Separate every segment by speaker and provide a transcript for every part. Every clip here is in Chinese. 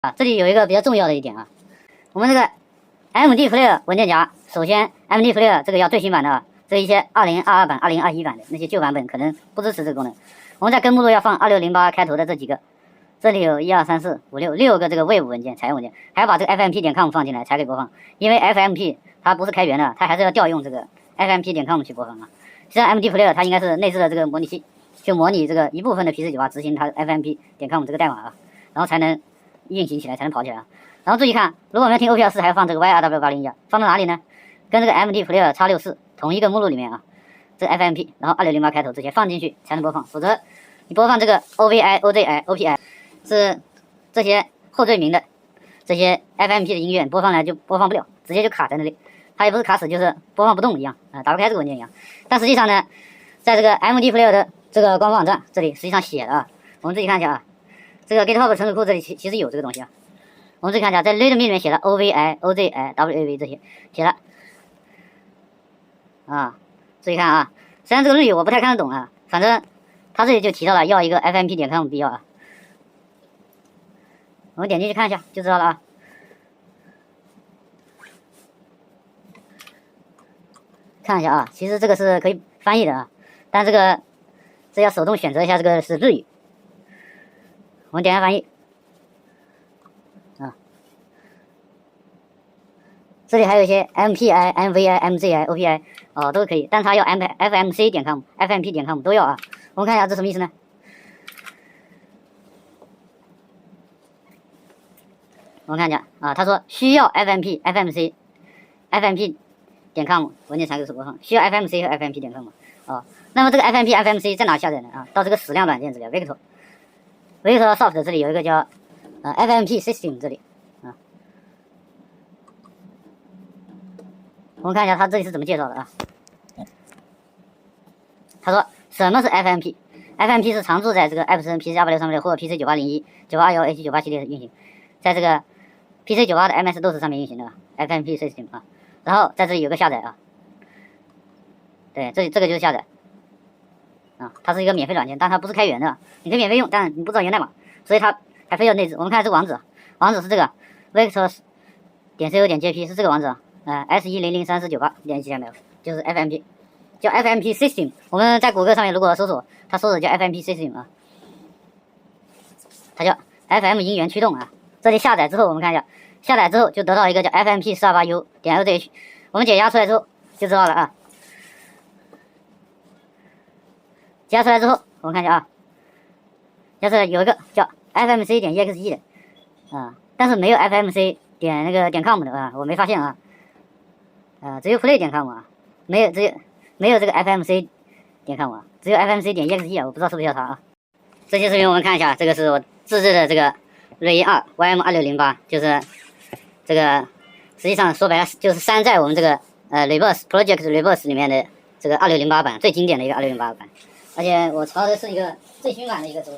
Speaker 1: 啊，这里有一个比较重要的一点啊，我们这个 MD Player 文件夹，首先 MD Player 这个要最新版的啊，这一些2022版、2021版的那些旧版本可能不支持这个功能。我们在根目录要放2608开头的这几个，这里有1、2、3、4、5、6个这个 WAV 文件、采样文件，还要把这个 FMP.com 放进来才可以播放，因为 FMP 它不是开源的，它还是要调用这个 FMP.com 去播放啊。实际上 MD Player 它应该是内置的这个模拟器，去模拟这个一部分的 PC98执行它 FMP.com 这个代码啊，然后才能运行起来，才能跑起来啊。然后注意看，如果我们要听 OPL4，还要放这个 YRW801，放到哪里呢？跟这个 MD Player X64同一个目录里面啊，这个 FMP， 然后2608开头这些放进去才能播放，否则你播放这个 OVI、OZI、OPI 是这些后缀名的这些 FMP 的音乐，播放来就播放不了，直接就卡在那里。它也不是卡死，就是播放不动一样啊，打不开这个文件一样。但实际上呢，在这个 MD Player 的这个官方网站这里实际上写了啊，我们自己看一下啊，这个 GitHub 存储库这里其实有这个东西啊。我们自己看一下，在 README 里面写了 OVI、OZI、WAV 这些写了啊，注意看啊，虽然这个日语我不太看得懂啊，反正他这里就提到了要一个 FMP.com 必要啊。我们点进去看一下就知道了啊。看一下啊，其实这个是可以翻译的啊，但这要手动选择一下，这个是日语。我们点下翻译啊，这里还有一些 MPI、MVI、MZI、OPI 哦，都可以，但它要 FMC.com、FMP.com 都要啊。我们看一下这什么意思呢？我们看一下啊，他说需要 FMP、FMC、FMP.com 文件才可以播放，需要 FMC 和 FMP.com 哦。那么这个 FMP、FMC 在哪下载呢？啊，到这个矢量软件这里 Victor Soft 这里有一个叫FMP System 这里啊。我们看一下他这里是怎么介绍的啊？他说什么是 FMP？FMP 是常驻在这个 Epson PC286 上面的或 PC9801、921、H98 系列运行，在这个 PC98 的 MS-DOS 上面运行的 FMP System 啊。然后在这里有个下载啊，对，这个就是下载啊，它是一个免费软件，但它不是开源的，你可以免费用，但你不知道源代码，所以它还非要内置。我们看这个网址，网址是这个 Victor.co.jp 是这个网址啊，S1003498.html 就是 FMP， 叫 FMP System。我们在谷歌上面如果搜索，它搜的叫 FMP System 啊，它叫 FM 音源驱动啊。这里下载之后，我们看一下。下载之后就得到一个叫 FMP428U.LZH， 我们解压出来之后就知道了啊。解压出来之后，我们看一下啊，就是有一个叫 FMC.exe 的啊，但是没有 FMC.com 的啊，我没发现啊，只有 Play.com 啊，没有这个 FMC.com 啊，只有 FMC.exe 啊，我不知道是不是叫它啊。这些视频我们看一下，这个是我自制的这个瑞音2 YM2608，就是这个实际上说白了就是山寨我们这个Reverse Project Reverse 里面的这个2608版，最经典的一个2608版，而且我抄的是一个最新版的一个轴。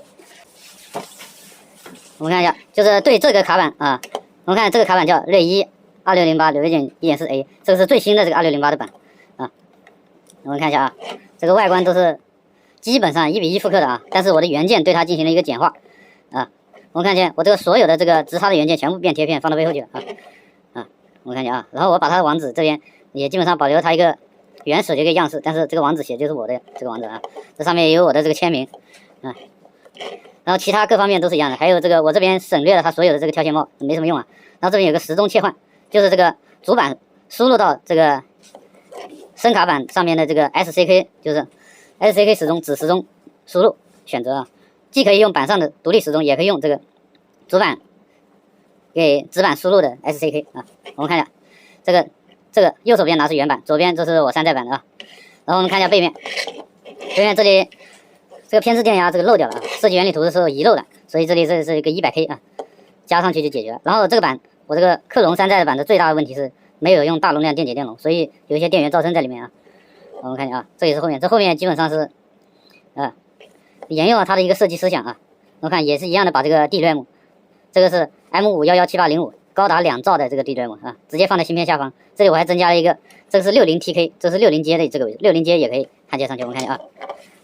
Speaker 1: 我们看一下，就是对这个卡板啊，我们看这个卡板叫瑞一2608纽约卷 1.4A， 这个是最新的这个2608的版啊。我们看一下啊，这个外观都是基本上1:1复刻的啊，但是我的原件对它进行了一个简化啊。我们看见我这个所有的这个直插的元件全部变贴片放到背后去了啊，我们看见啊，然后我把它的网址这边也基本上保留了它一个原始的一个样式，但是这个网址写的就是我的这个网址啊，这上面也有我的这个签名啊，然后其他各方面都是一样的，还有这个我这边省略了它所有的这个跳线帽，没什么用啊，然后这边有个时钟切换，就是这个主板输入到这个声卡板上面的这个 SCK， 就是 SCK 时钟子时钟输入选择啊。既可以用板上的独立时钟，也可以用这个主板给直板输入的 SCK 啊。我们看一下，这个右手边拿是原版，左边这是我山寨版的啊。然后我们看一下背面，背面这里这个偏置电压这个漏掉了啊，设计原理图的时候遗漏了，所以这里是一个100K 啊，加上去就解决了。然后这个版我这个克隆山寨的版的最大的问题是没有用大容量电解电容，所以有一些电源噪声在里面啊。我们看一下啊，这也是后面，这后面基本上是沿用了它的一个设计思想啊，我看也是一样的，把这个 DRAM， 这个是 M5117805，高达2兆的这个 DRAM 啊，直接放在芯片下方。这里我还增加了一个，这个是60TK， 这是60阶的这个位置，60阶也可以焊接上去。我们看一下啊，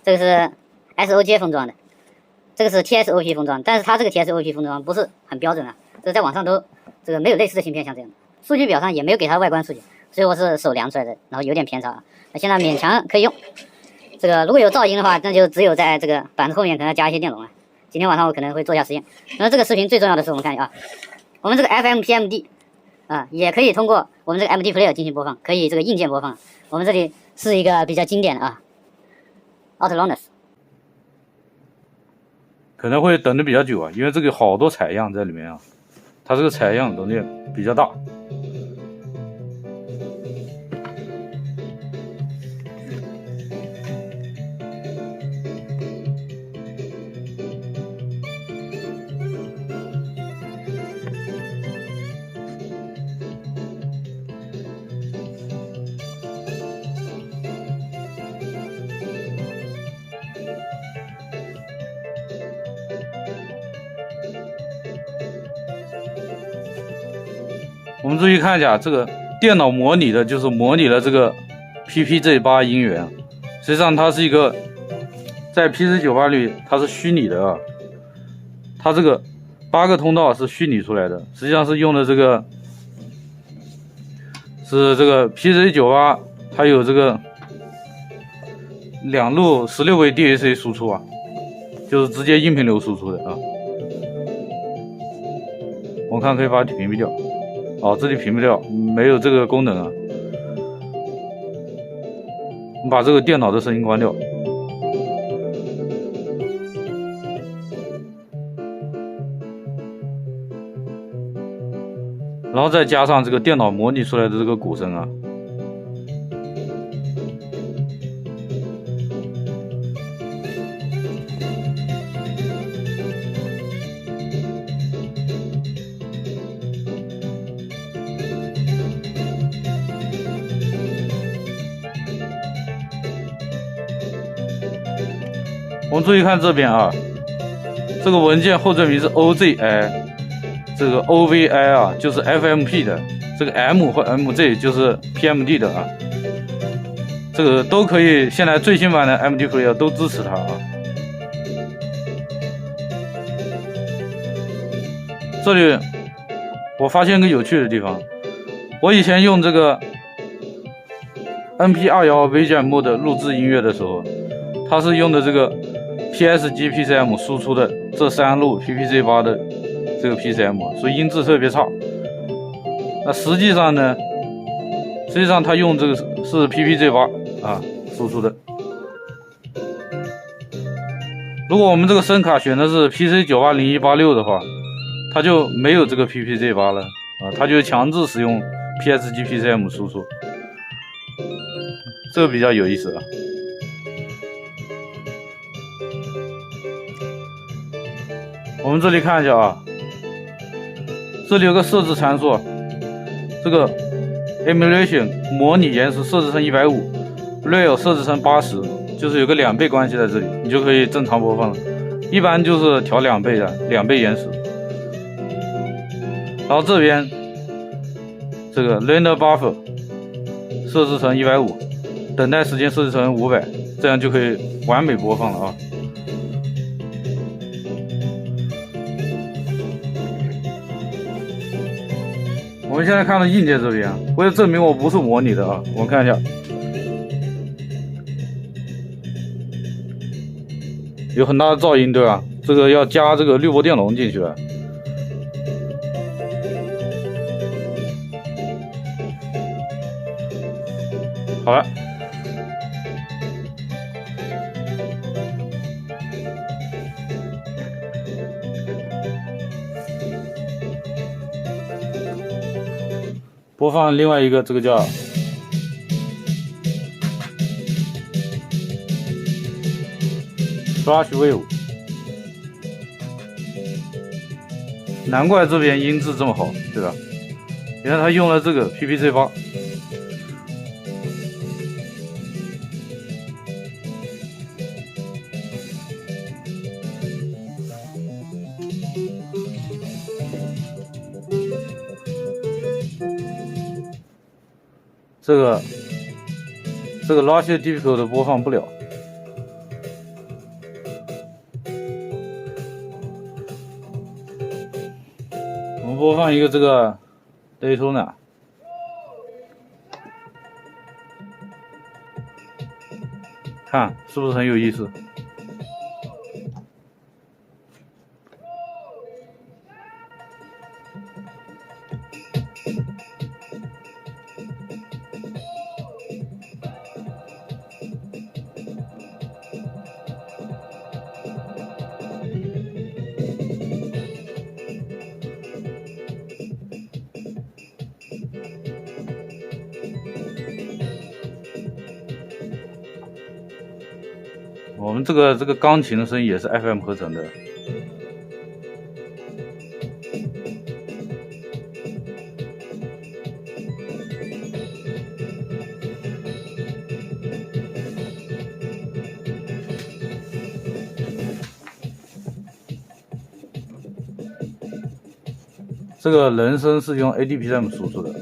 Speaker 1: 这个是 SOJ 封装的，这个是 TSOP 封装，但是它这个 TSOP 封装不是很标准啊，这在网上都这个没有类似的芯片像这样的，数据表上也没有给它外观数据，所以我是手量出来的，然后有点偏差，那现在勉强可以用。这个如果有噪音的话，那就只有在这个板子后面可能要加一些电容了。今天晚上我可能会做一下实验。那这个视频最重要的是，我们看一下啊，我们这个 FM、PMD 啊，也可以通过我们这个 MD Player 进行播放，可以这个硬件播放。我们这里是一个比较经典的啊 ，Outlonus。
Speaker 2: 可能会等的比较久啊，因为这个好多采样在里面啊，它这个采样容量比较大。我们注意看一下，这个电脑模拟的就是模拟了这个 PPZ8 音源，实际上它是一个在 PC98 里它是虚拟的啊，它这个8个通道是虚拟出来的，实际上是用的这个PC98，它有这个2路16位 DAC 输出啊，就是直接音频流输出的啊。我看可以把它屏蔽掉。哦，这里屏蔽掉，没有这个功能啊。我们把这个电脑的声音关掉。然后再加上这个电脑模拟出来的这个鼓声啊。我们注意看这边啊，这个文件后缀名是 OZI， 这个 OVI 啊就是 FMP 的，这个 M 或 MZ 就是 PMD 的啊，这个都可以，现在最新版的 MD Player 都支持它啊。这里我发现个有趣的地方，我以前用这个 NP21 VGM Mode 录制音乐的时候，它是用的这个 PSG PCM 输出的这3路 PPZ8 的这个 PCM， 所以音质特别差。那实际上呢，它用这个是 PPZ8 啊输出的。如果我们这个声卡选的是 PC980186 的话，它就没有这个 PPZ8 了啊，它就强制使用 PSG PCM 输出，这个比较有意思啊。我们这里看一下啊，这里有个设置参数，这个 emulation 模拟延时设置成150 ，real 设置成80，就是有个2倍关系在这里，你就可以正常播放了。一般就是调2倍的，2倍延时。然后这边这个 render buffer 设置成150，等待时间设置成500，这样就可以完美播放了啊。我们现在看到硬件这边，为了证明我不是模拟的啊，我们看一下，有很大的噪音，对吧？这个要加这个滤波电容进去了。好了，播放另外一个，这个叫Flash Wave， 难怪这边音质这么好，对吧？原来他用了这个 PPZ8。这个 Logic Difficult 播放不了。我们播放一个这个 Daytona， 看是不是很有意思？我们这个钢琴的声音也是 FM 合成的。这个人声是用 ADPM 输出的。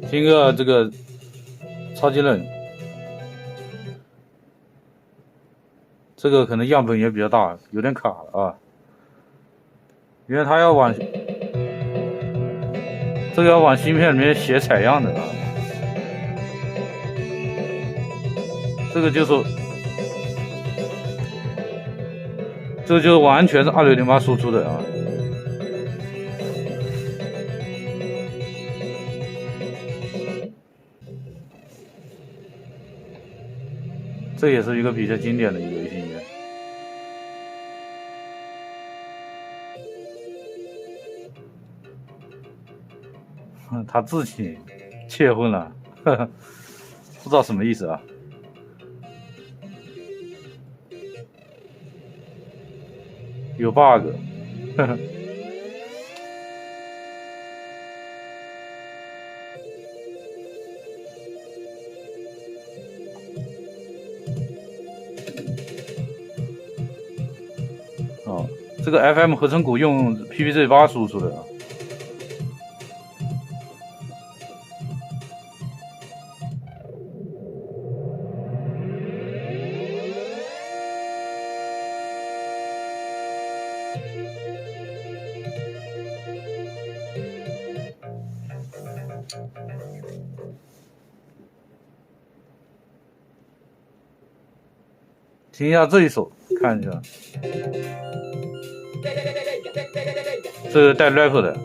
Speaker 2: 听个这个超级冷，这个可能样本也比较大，有点卡了啊，因为它要往这个要往芯片里面写采样的啊，这个就是完全是2608输出的啊。这也是一个比较经典的一个游戏音乐。他自己切混了，呵呵，不知道什么意思啊。有 bug， 呵呵。哦，这个 FM 合成鼓用 PPZ8 输出的啊。听一下这一首，看一下，这个带 rap 的。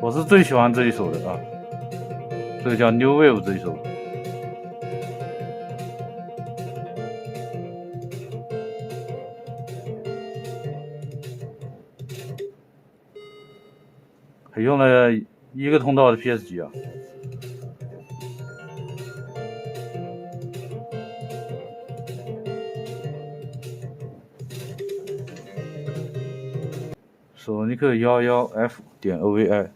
Speaker 2: 我是最喜欢这一首的啊，这个叫 New Wave 这一首。还用了一个通道的 PSG 啊。索尼克11F.OVI。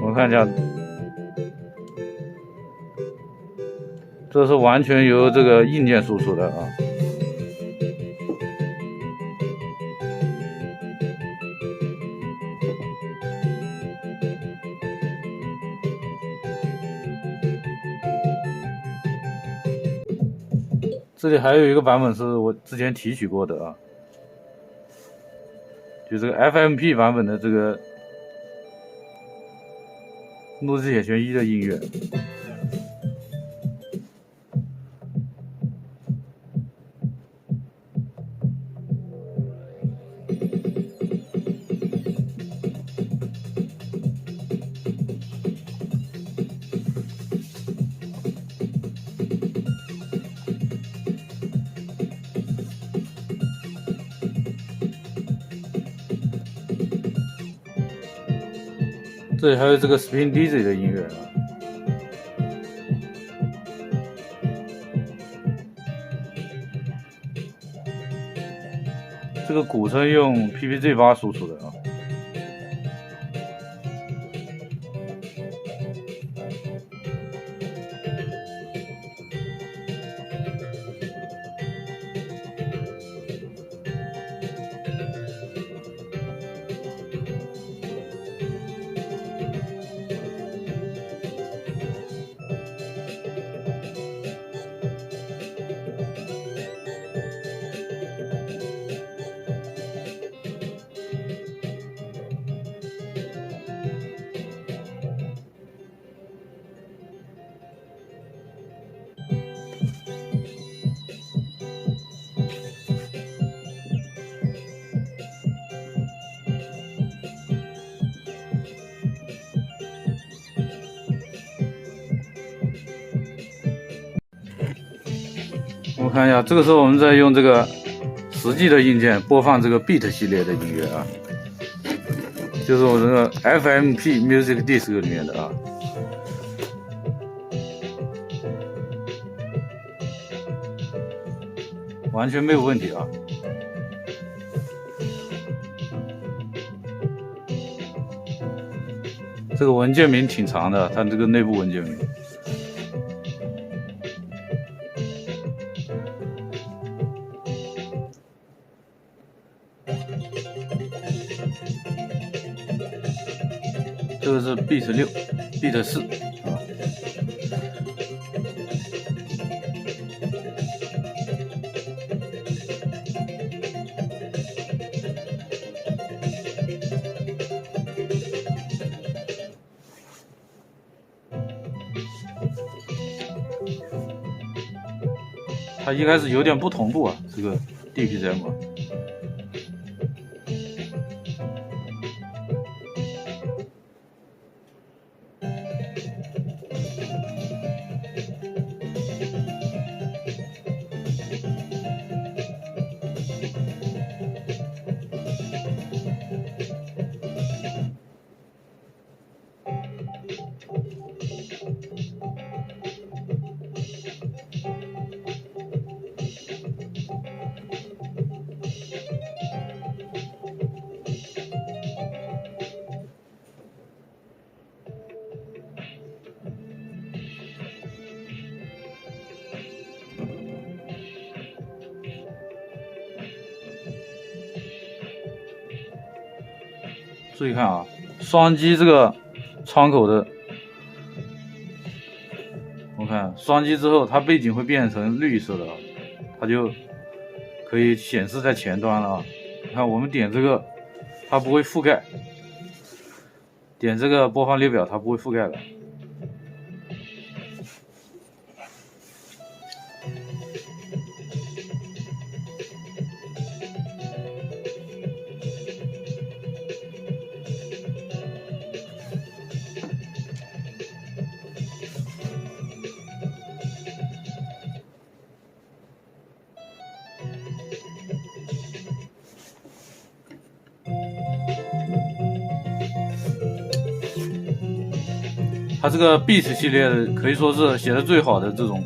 Speaker 2: 我们看一下，这是完全由这个硬件输出的啊。这里还有一个版本是我之前提取过的啊，就这个 FMP 版本的这个怒之铁拳1的音乐。这里还有这个 Spin Dizzy 的音乐啊。这个鼓声用 PPG8 输出的啊。我们看一下，这个时候我们在用这个实际的硬件播放这个 Beat 系列的音乐啊，就是我这个 FMP Music Disc 里面的啊。完全没有问题啊。这个文件名挺长的，它这个内部文件名。这个是 Beat 4啊。它应该是有点不同步啊，这个 DPCM。注意看啊，双击这个窗口的，我看双击之后，它背景会变成绿色的，它就可以显示在前端了啊。你看我们点这个，它不会覆盖；点这个播放列表，它不会覆盖的。它这个 Beat 系列的可以说是写的最好的这种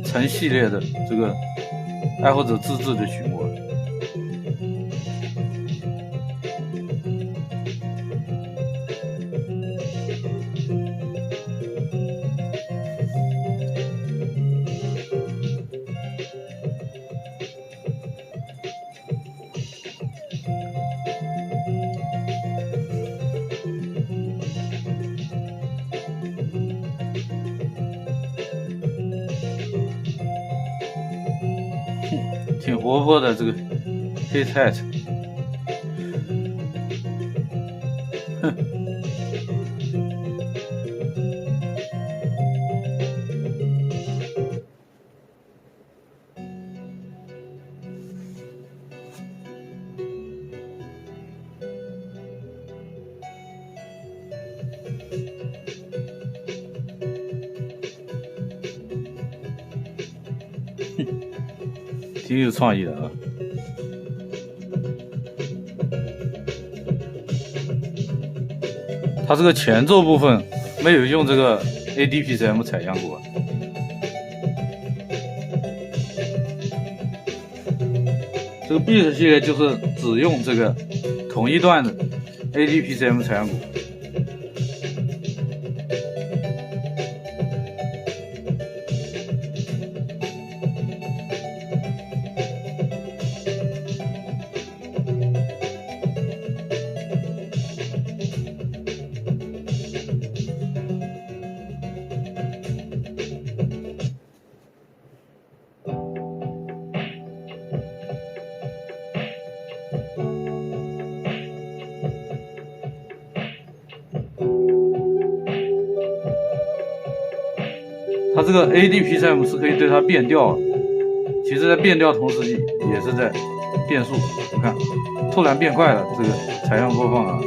Speaker 2: 成系列的这个爱好者自制的曲目。挺活泼的这个 Hit Hat， 哼，挺有创意的啊。它这个前奏部分没有用这个 ADPCM 采样过。这个 Beat 系列就是只用这个同一段的 ADPCM 采样鼓。它这个 ADPCM 是可以对它变调，其实在变调同时也是在变速。你看，突然变快了，这个采样播放啊。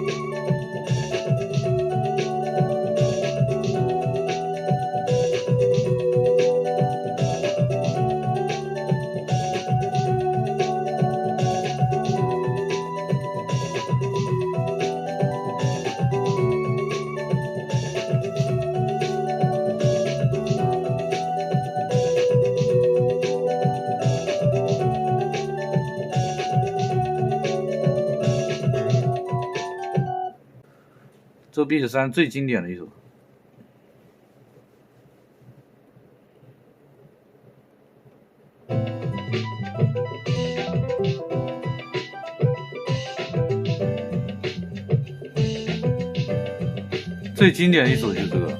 Speaker 2: 这 Beat 3最经典的一首。最经典的一首就是这个。